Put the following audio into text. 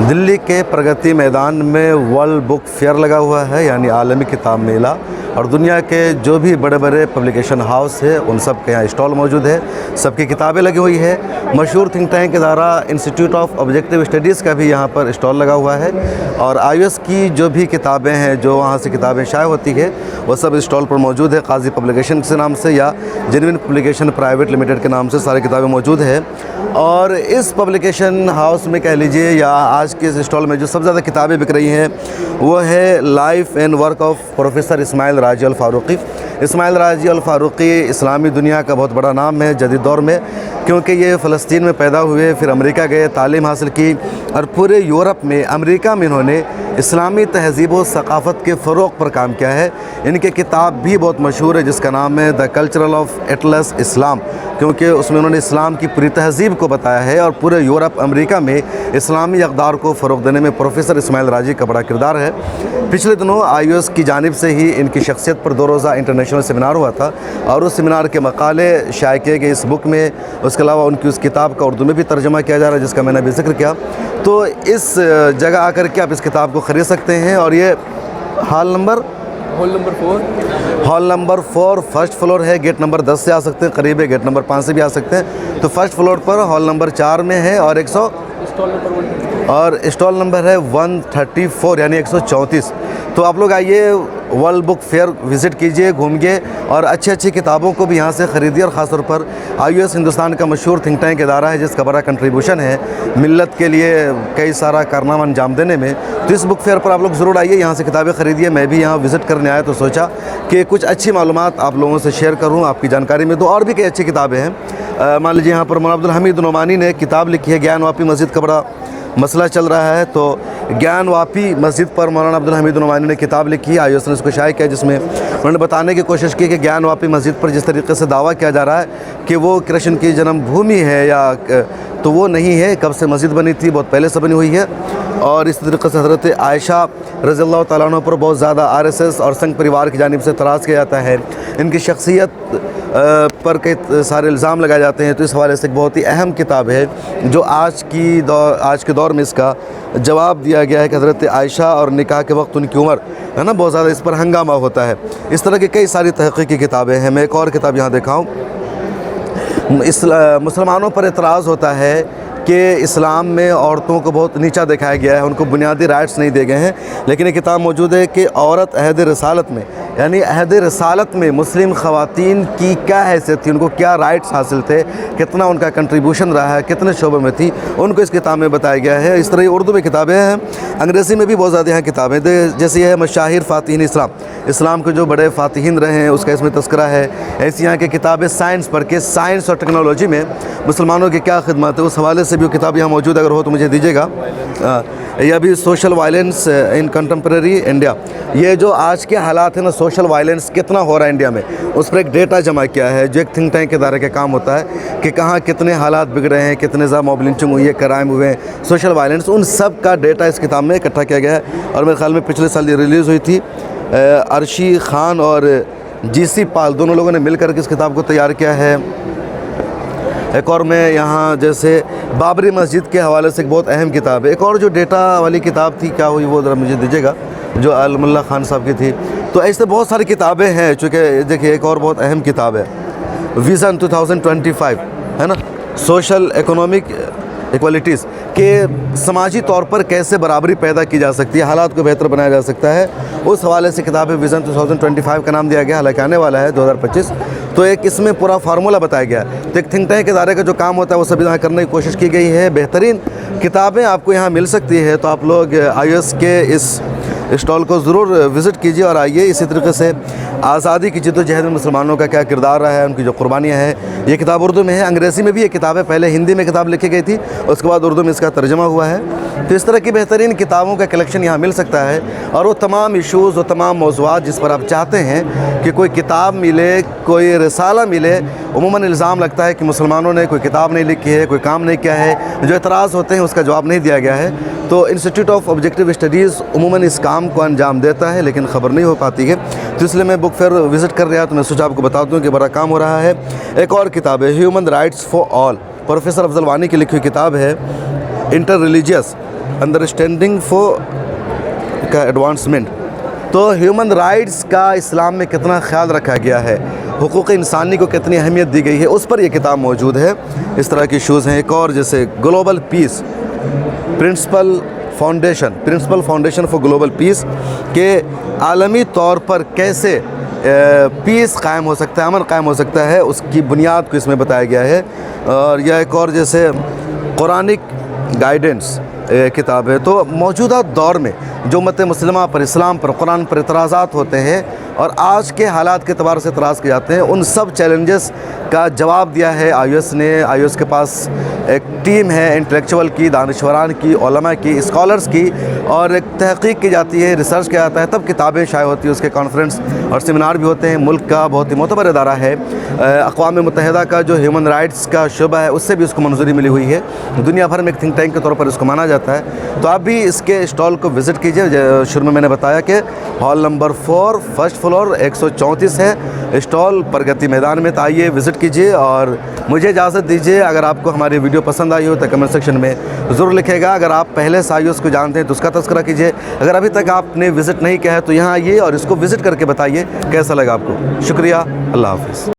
दिल्ली के प्रगति मैदान में world book fair लगा हुआ है, यानी आलमी किताब मेला, और दुनिया के जो भी बड़े बड़े पब्लिकेशन हाउस है उन सब के यहाँ स्टॉल मौजूद है। सबकी किताबें लगी हुई है। मशहूर थिंक टैंक के द्वारा इंस्टीट्यूट ऑफ ऑब्जेक्टिव स्टडीज़ का भी यहाँ पर स्टॉल लगा हुआ है, और IOS की जो भी किताबें हैं, जो वहाँ से किताबें शाये होती है, वो सब स्टॉल पर मौजूद है। काजी पब्लिकेशन के नाम से या जेन्युइन पब्लिकेशन प्राइवेट लिमिटेड के नाम से सारी किताबें मौजूद है। और इस पब्लिकेशन हाउस में कह लीजिए या आज के इस स्टॉल में जो सबसे ज़्यादा किताबें बिक रही हैं वो है life and work of professor Ismail Razi Al Farooqui. Ismail Razi Al Farooqui इस्लामी दुनिया का बहुत बड़ा नाम है जदीद दौर में, क्योंकि ये फ़लस्तीन में पैदा हुए, फिर अमेरिका गए, तालीम हासिल की, और पूरे यूरोप में, अमेरिका में इन्होंने इस्लामी तहज़ीब व सक़ाफ़त के फ़रोग़ पर काम किया है। इनकी किताब भी बहुत मशहूर है जिसका नाम है द कल्चरल ऑफ एटलस इस्लाम, क्योंकि उसमें उन्होंने इस्लाम की पूरी तहज़ीब को बताया है, और पूरे यूरोप, अमेरिका में इस्लामी अक़दार को फ़रोग़ देने में प्रोफेसर इस्माइल राजी का बड़ा किरदार है। पिछले दिनों IOS की जानिब से ही इनकी शख्सियत पर 2 रोज़ा इंटरनेशनल सेमिनार हुआ था, और उस सेमिनार के मकाले शाये किए गए इस बुक में। उसके अलावा उनकी उस किताब का उर्दू में भी तर्जुमा किया जा रहा है जिसका मैंने अभी ज़िक्र किया। तो इस जगह आकर के आप इस किताब को ख़रीद सकते हैं, और ये हॉल नंबर 4 फर्स्ट फ्लोर है। गेट नंबर 10 से आ सकते हैं, करीब है, गेट नंबर 5 से भी आ सकते हैं। तो फर्स्ट फ्लोर पर हॉल नंबर 4 में है, और स्टॉल नंबर है 134, यानी 134। तो आप लोग आइए, वर्ल्ड बुक फेयर विज़िट कीजिए, घूमिए, और अच्छी अच्छी किताबों को भी यहाँ से ख़रीदिए। और ख़ास तौर पर IOS हिंदुस्तान का मशहूर थिंक टैंक इदारा है जिसका बड़ा कंट्रीब्यूशन है मिल्लत के लिए कई सारा कारनामा अंजाम देने में। तो इस बुक फेयर पर आप लोग ज़रूर आइए, यहाँ से किताबें ख़रीदिए। मैं भी यहाँ विज़िट करने आया तो सोचा कि कुछ अच्छी मालूमात आप लोगों से शेयर करूँ, आपकी जानकारी में। तो और भी कई अच्छी किताबें हैं। मान लीजिए यहाँ पर मौलाना अब्दुल हमीद नोमानी ने किताब लिखी है, ज्ञान वापी मस्जिद का बड़ा मसला चल रहा है, तो ज्ञान वापी मस्जिद पर मौलाना अब्दुल हमीद नोमानी ने किताब लिखी है। IOS ने उसको शाये किया, जिसमें उन्होंने बताने की कोशिश की कि ज्ञान वापी मस्जिद पर जिस तरीके से दावा किया जा रहा है कि वो कृष्ण की जन्मभूमि है, या तो वो नहीं है। कब से मस्जिद बनी थी, बहुत पहले से बनी हुई है। और इस तरीके से हज़रत आयशा रज़ियल्लाहु तआला अन्हा पर बहुत ज़्यादा RSS और संघ परिवार की जानिब से तराज़ किया जाता है। इनकी शख्सियत पर कई सारे इल्ज़ाम लगाए जाते हैं। तो इस हवाले से एक बहुत ही अहम किताब है जो आज के दौर में इसका जवाब दिया गया है कि हज़रत आयशा और निकाह के वक्त उनकी उम्र है ना, बहुत ज़्यादा इस पर हंगामा होता है। इस तरह की कई सारी तहक़ीक़ी किताबें हैं। मैं एक और किताब यहाँ दिखाऊँ। मुसलमानों पर एतराज़ होता है कि इस्लाम में औरतों को बहुत नीचा दिखाया गया है, उनको बुनियादी राइट्स नहीं दिए गए हैं। लेकिन एक किताब मौजूद है कि औरत अहद रिसालत में, यानी अहद रिसालत में मुस्लिम ख़वातीन की क्या हैसियत थी, उनको क्या राइट्स हासिल थे, कितना उनका कंट्रीब्यूशन रहा है, कितने शोबे में थी, उनको इस किताब में बताया गया है। इस तरह उर्दू में किताबें हैं, अंग्रेज़ी में भी बहुत ज़्यादा यहाँ किताबें, जैसे यह है मशाहिर फ़ातिहीन इस्लाम के जो बड़े फ़ातिहीन रहे हैं उसका इसमें तज़किरा है। ऐसी यहाँ की किताबें साइंस पर के, साइंस और टेक्नोलॉजी में मुसलमानों की क्या खिदमत है, उस हवाले से भी वो किताब यहाँ मौजूद अगर हो तो मुझे दीजिएगा। यह भी social violence in contemporary India, ये जो आज के हालात हैं ना, सोशल वायलेंस कितना हो रहा है इंडिया में, उस पर एक डेटा जमा किया है जो एक थिंक टैंक के दायरे का काम होता है कि कहाँ कितने हालात बिगड़े हैं, कितने ज़्यादा मॉब लिंचिंग हुई है, क्राइम हुए हैं, सोशल वायलेंस, उन सब का डेटा इस किताब में इकट्ठा किया गया है। और मेरे ख्याल में पिछले साल ये रिलीज़ हुई थी। अर्शी खान और GC पाल दोनों लोगों ने मिलकर के इस किताब को तैयार किया है। एक और मैं यहाँ जैसे बाबरी मस्जिद के हवाले से एक बहुत अहम किताब है। एक और जो डेटा वाली किताब थी, क्या हुई वो ज़रा मुझे दीजिएगा, जो अलमुल्ला खान साहब की थी। तो ऐसे बहुत सारी किताबें हैं। चूँकि देखिए एक और बहुत अहम किताब है विज़न 2025, है ना, सोशल इकोनॉमिक इक्वलिटीज़ के समाजी तौर पर कैसे बराबरी पैदा की जा सकती है, हालात को बेहतर बनाया जा सकता है, उस हवाले से किताब है। विज़न 2025 का नाम दिया गया, हालांकि आने वाला है 2025। तो एक इसमें पूरा फार्मूला बताया गया है। तो एक थिंक टैंक के इदारे का जो काम होता है वो सभी यहाँ करने की कोशिश की गई है। बेहतरीन किताबें आपको यहाँ मिल सकती है। तो आप लोग IOS के इस स्टॉल को ज़रूर विज़िट कीजिए और आइए। इसी तरीके से आज़ादी की जद्दोजहद में मुसलमानों का क्या किरदार रहा है, उनकी जो कुर्बानियाँ हैं, ये किताब उर्दू में है। अंग्रेज़ी में भी ये किताब है, पहले हिंदी में किताब लिखी गई थी, उसके बाद उर्दू में इसका तर्जुमा हुआ है। तो इस तरह की बेहतरीन किताबों का कलेक्शन यहाँ मिल सकता है, और वो तमाम इशूज़, वो तमाम मौज़ूआत जिस पर आप चाहते हैं कि कोई किताब मिले, कोई रिसाला मिले। उमूमन इल्ज़ाम लगता है कि मुसलमानों ने कोई किताब नहीं लिखी है, कोई काम नहीं किया है, जो एतराज़ होते हैं उसका जवाब नहीं दिया गया है। तो इंस्टीट्यूट ऑफ ऑब्जेक्टिव स्टडीज़ उमूमन इस काम को अंजाम देता है, लेकिन ख़बर नहीं हो पाती है। तो इसलिए मैं बुक फेयर विज़िट कर रहा, तो मैं सोचा आपको बता दूँ कि बड़ा काम हो रहा है। एक और किताब है human rights for all, professor Afzal वानी की लिखी हुई किताब है। इंटर रिलीजियस अंडरस्टैंडिंग फॉर का एडवांसमेंट। तो ह्यूमन राइट्स का इस्लाम में कितना ख्याल रखा गया है, हुकूक़ इंसानी को कितनी अहमियत दी गई है, उस पर ये किताब मौजूद है। इस तरह की इशूज़ हैं। एक और जैसे global peace principle foundation for global peace के आलमी तौर पर कैसे पीस कायम हो सकता है, अमन कायम हो सकता है, उसकी बुनियाद को इसमें बताया गया है। और यह एक और जैसे कुरानिक गाइडेंस किताब है। तो मौजूदा दौर में जो उम्मत मुस्लिमा पर, इस्लाम पर, कुरान पर इतराज़ात होते हैं और आज के हालात के एतबार से इतराज़ किए जाते हैं, उन सब चैलेंजेस का जवाब दिया है आईओएस ने। आईओएस के पास एक टीम है इंटेलेक्चुअल की, दानिशवरान की, उलमा की, स्कॉलर्स की, और एक तहक़ीक़ की जाती है, रिसर्च किया जाता है, तब किताबें शाये होती है, उसके कॉन्फ्रेंस और सेमिनार भी होते हैं। मुल्क का बहुत ही मोतबर इदारा है। अक़वाम मुत्तहिदा का जो ह्यूमन राइट्स का शुबा है, उससे भी उसको मंजूरी मिली हुई है। दुनिया भर में एक थिंक टैंक के तौर पर इसको माना जाता है। तो आप भी इसके स्टॉल को विज़िट कीजिए। शुरू में मैंने बताया कि हॉल नंबर 4 फर्स्ट फ्लोर 134 है, स्टॉल प्रगति मैदान में। तो आइए विज़िट कीजिए और मुझे इजाज़त दीजिए। अगर आपको हमारी वीडियो पसंद आई हो तो कमेंट सेक्शन में ज़रूर लिखेगा। अगर आप पहले से आईओएस को जानते हैं तो उसका तज़किरा कीजिए। अगर अभी तक आपने विज़िट नहीं किया है तो यहाँ आइए और इसको विज़िट करके बताइए कैसा लगा आपको। शुक्रिया, अल्लाह हाफ़िज़।